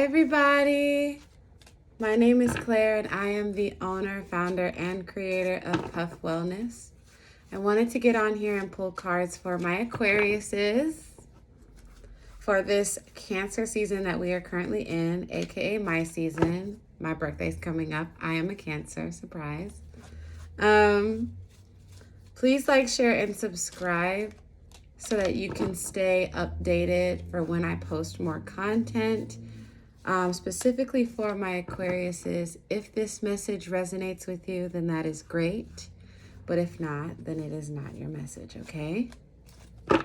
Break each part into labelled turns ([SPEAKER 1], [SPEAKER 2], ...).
[SPEAKER 1] everybody. My name is Claire and I am the owner, founder, and creator of Puff Wellness. I wanted to get on here and pull cards for my Aquariuses for this Cancer season that we are currently in, aka my season. My birthday's coming up. I am a Cancer, surprise. Please like, share, and subscribe so that you can stay updated for when I post more content. Specifically for my Aquariuses. If this message resonates with you, then that is great. But if not, then it is not your message, okay? So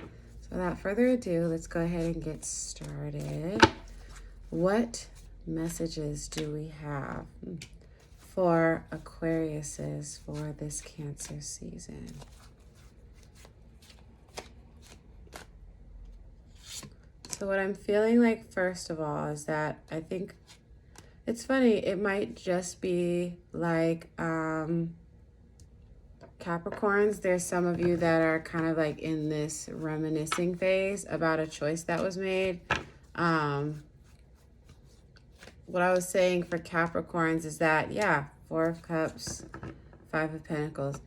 [SPEAKER 1] without further ado, let's go ahead and get started. What messages do we have for Aquariuses for this Cancer season? So what I'm feeling like, first of all, is that I think it's funny. It might just be like Capricorns. There's some of you that are kind of like in this reminiscing phase about a choice that was made. What I was saying for Capricorns is that, yeah, 4 of Cups, 5 of Pentacles.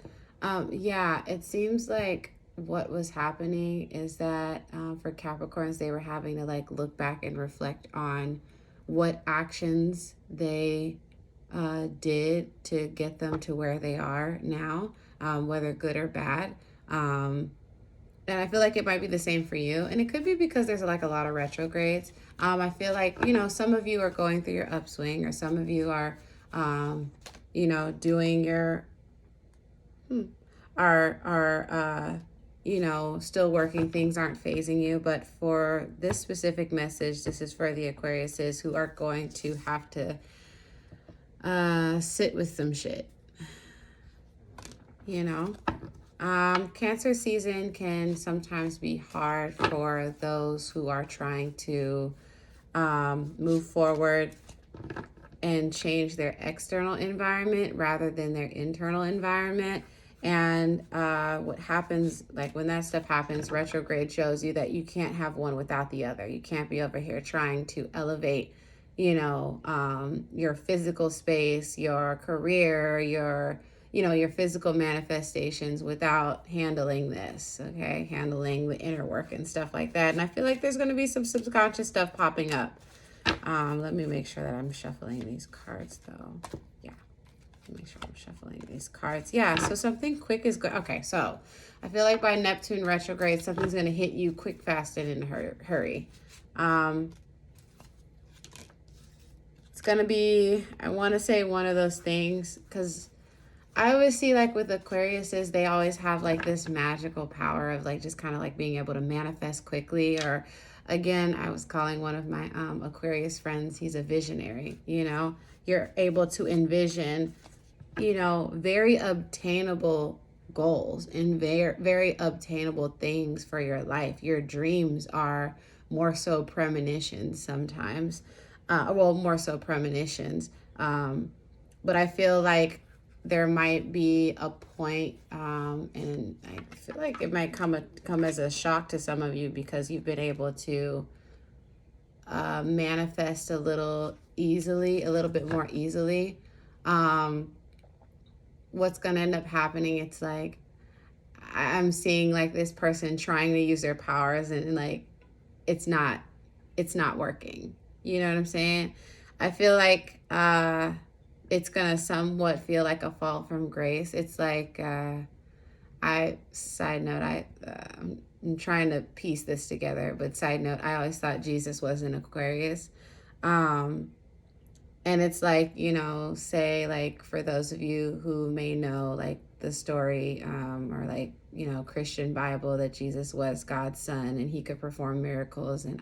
[SPEAKER 1] Yeah, it seems like what was happening is that for Capricorns, they were having to like look back and reflect on what actions they did to get them to where they are now, whether good or bad. And I feel like it might be the same for you. And it could be because there's like a lot of retrogrades. I feel like, you know, some of you are going through your upswing, or some of you are, you know, doing your, you know, still working, things aren't phasing you. But for this specific message, this is for the Aquariuses who are going to have to sit with some shit, you know. Cancer season can sometimes be hard for those who are trying to move forward and change their external environment rather than their internal environment. And what happens, like when that stuff happens, retrograde shows you that you can't have one without the other. You can't be over here trying to elevate, you know, your physical space, your career, your, you know, your physical manifestations without handling this, okay? Handling the inner work and stuff like that. And I feel like there's going to be some subconscious stuff popping up. Let me make sure that I'm shuffling these cards, though. Yeah. Make sure I'm shuffling these cards. Yeah, so something quick is good. Okay, so I feel like by Neptune retrograde, something's going to hit you quick, fast, and in a hurry. It's going to be, I want to say one of those things, because I always see like with Aquariuses, they always have like this magical power of like just kind of like being able to manifest quickly. Or again, I was calling one of my Aquarius friends, he's a visionary, you know. You're able to envision, you know, very obtainable goals and very, very obtainable things for your life. Your dreams are more so premonitions sometimes. More so premonitions. But I feel like there might be a point, and I feel like it might come as a shock to some of you because you've been able to manifest a little bit more easily. What's going to end up happening, it's like I'm seeing like this person trying to use their powers and like it's not working. You know what I'm saying? I feel like it's going to somewhat feel like a fall from grace. It's like I'm trying to piece this together, but side note, I always thought Jesus was an Aquarius. And it's like, you know, say like for those of you who may know like the story or like, you know, Christian Bible, that Jesus was God's son and he could perform miracles and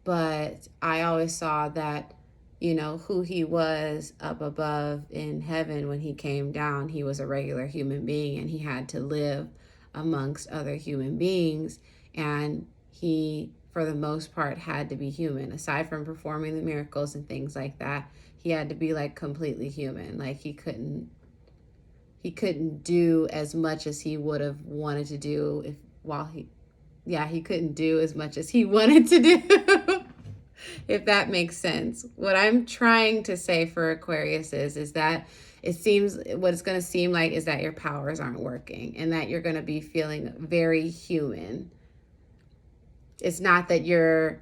[SPEAKER 1] but I always saw that, you know, who he was up above in heaven when he came down, he was a regular human being and he had to live amongst other human beings. And he, for the most part, had to be human. Aside from performing the miracles and things like that, he had to be like completely human. Like he couldn't do as much as he would have wanted to do he couldn't do as much as he wanted to do. if that makes sense. What I'm trying to say for Aquarius is that it seems, what it's going to seem like is that your powers aren't working and that you're going to be feeling very human. It's not that you're,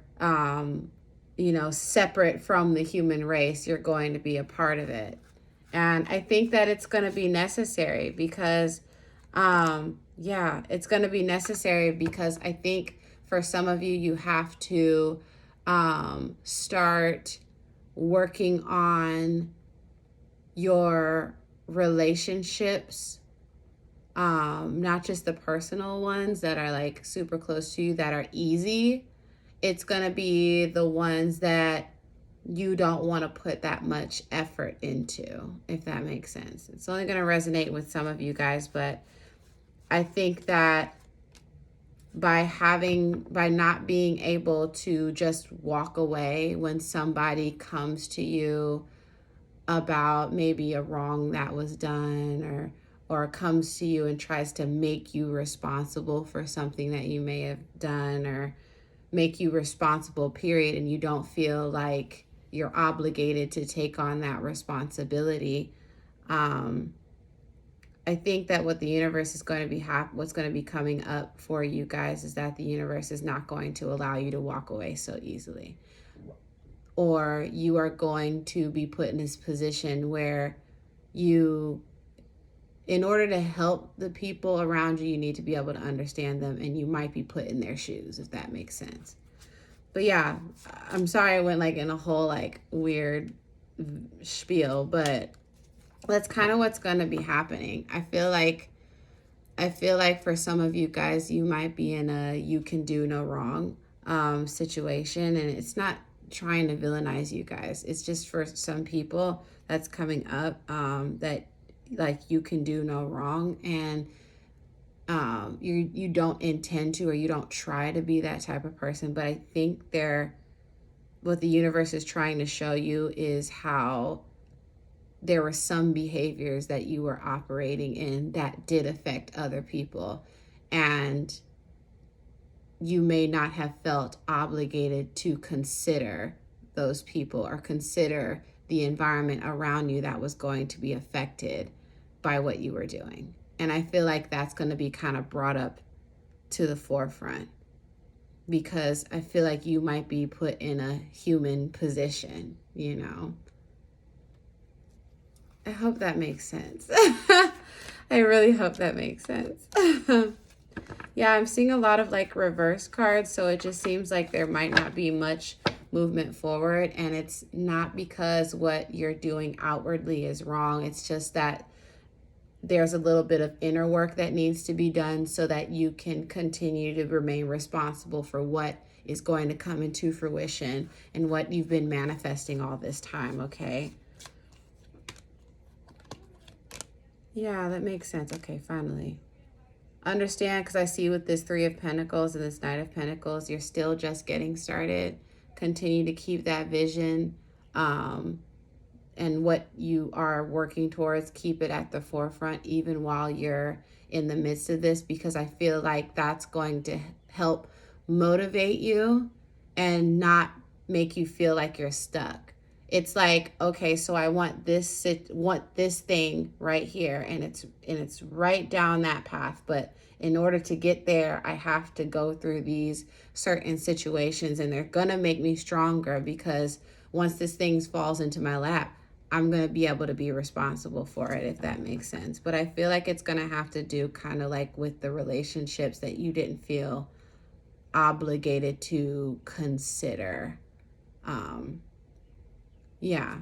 [SPEAKER 1] separate from the human race. You're going to be a part of it. And I think that it's going to be necessary because, it's going to be necessary because I think for some of you, you have to start working on your relationships, not just the personal ones that are like super close to you that are easy. It's going to be the ones that you don't want to put that much effort into, if that makes sense. It's only going to resonate with some of you guys, but I think that by not being able to just walk away when somebody comes to you about maybe a wrong that was done, or comes to you and tries to make you responsible for something that you may have done, or make you responsible, period, and you don't feel like you're obligated to take on that responsibility. I think that what the universe is going to be what's going to be coming up for you guys is that the universe is not going to allow you to walk away so easily. Or you are going to be put in this position where you, in order to help the people around you, you need to be able to understand them, and you might be put in their shoes, if that makes sense. But yeah, I'm sorry I went like in a whole like weird spiel, but that's kind of what's going to be happening. I feel like for some of you guys, you might be in a you can do no wrong situation, and it's not trying to villainize you guys. It's just for some people that's coming up, that like you can do no wrong, and you don't intend to, or you don't try to be that type of person. But I think what the universe is trying to show you is how there were some behaviors that you were operating in that did affect other people, and you may not have felt obligated to consider those people or consider the environment around you that was going to be affected by what you were doing. And I feel like that's going to be kind of brought up to the forefront, because I feel like you might be put in a human position, I hope that makes sense. I really hope that makes sense. Yeah, I'm seeing a lot of like reverse cards, so it just seems like there might not be much movement forward, and it's not because what you're doing outwardly is wrong. It's just that there's a little bit of inner work that needs to be done so that you can continue to remain responsible for what is going to come into fruition and what you've been manifesting all this time, okay? Yeah, that makes sense. Okay, finally. Understand, because I see with this Three of Pentacles and this Knight of Pentacles, you're still just getting started. Continue to keep that vision, and what you are working towards, keep it at the forefront even while you're in the midst of this, because I feel like that's going to help motivate you and not make you feel like you're stuck. It's like, okay, so I want this thing right here, and it's right down that path, but in order to get there, I have to go through these certain situations, and they're gonna make me stronger, because once this thing falls into my lap, I'm gonna be able to be responsible for it, if that makes sense. But I feel like it's gonna have to do kind of like with the relationships that you didn't feel obligated to consider. Yeah,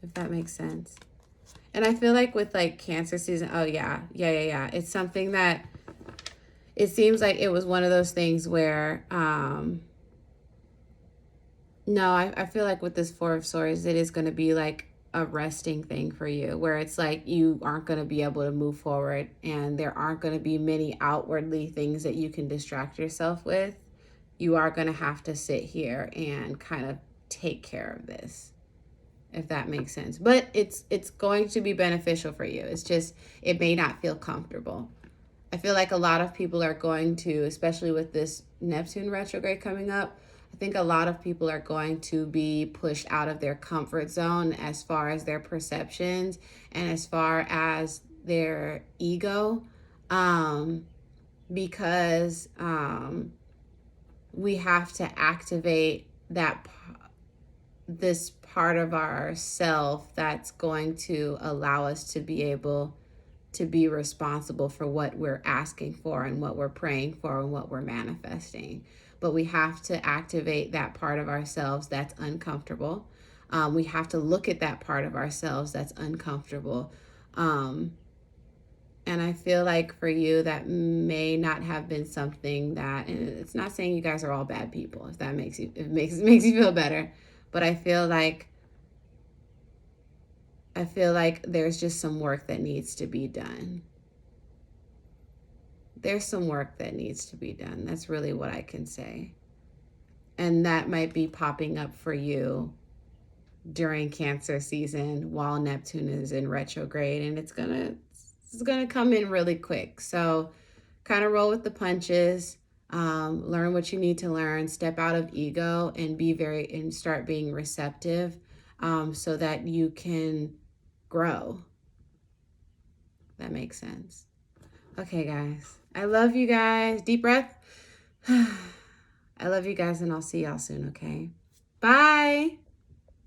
[SPEAKER 1] if that makes sense. And I feel like with like Cancer season, it's something that it seems like it was one of those things where no, I feel like with this Four of Swords, it is going to be like a resting thing for you, where it's like you aren't going to be able to move forward, and there aren't going to be many outwardly things that you can distract yourself with. You are going to have to sit here and kind of take care of this, if that makes sense. But it's going to be beneficial for you. It's just, it may not feel comfortable. I feel like a lot of people are going to, especially with this Neptune retrograde coming up, I think a lot of people are going to be pushed out of their comfort zone as far as their perceptions and as far as their ego, because we have to activate this part of our self that's going to allow us to be able to be responsible for what we're asking for and what we're praying for and what we're manifesting. But we have to activate that part of ourselves that's uncomfortable. We have to look at that part of ourselves that's uncomfortable. And I feel like for you, that may not have been something that, and it's not saying you guys are all bad people, if that makes you, makes you feel better. But I feel like there's just some work that needs to be done. There's some work that needs to be done. That's really what I can say. And that might be popping up for you during Cancer season while Neptune is in retrograde, and it's gonna come in really quick. So kind of roll with the punches. Learn what you need to learn, step out of ego, and start being receptive, so that you can grow. That makes sense. Okay, guys. I love you guys. Deep breath. I love you guys, and I'll see y'all soon, okay? Bye.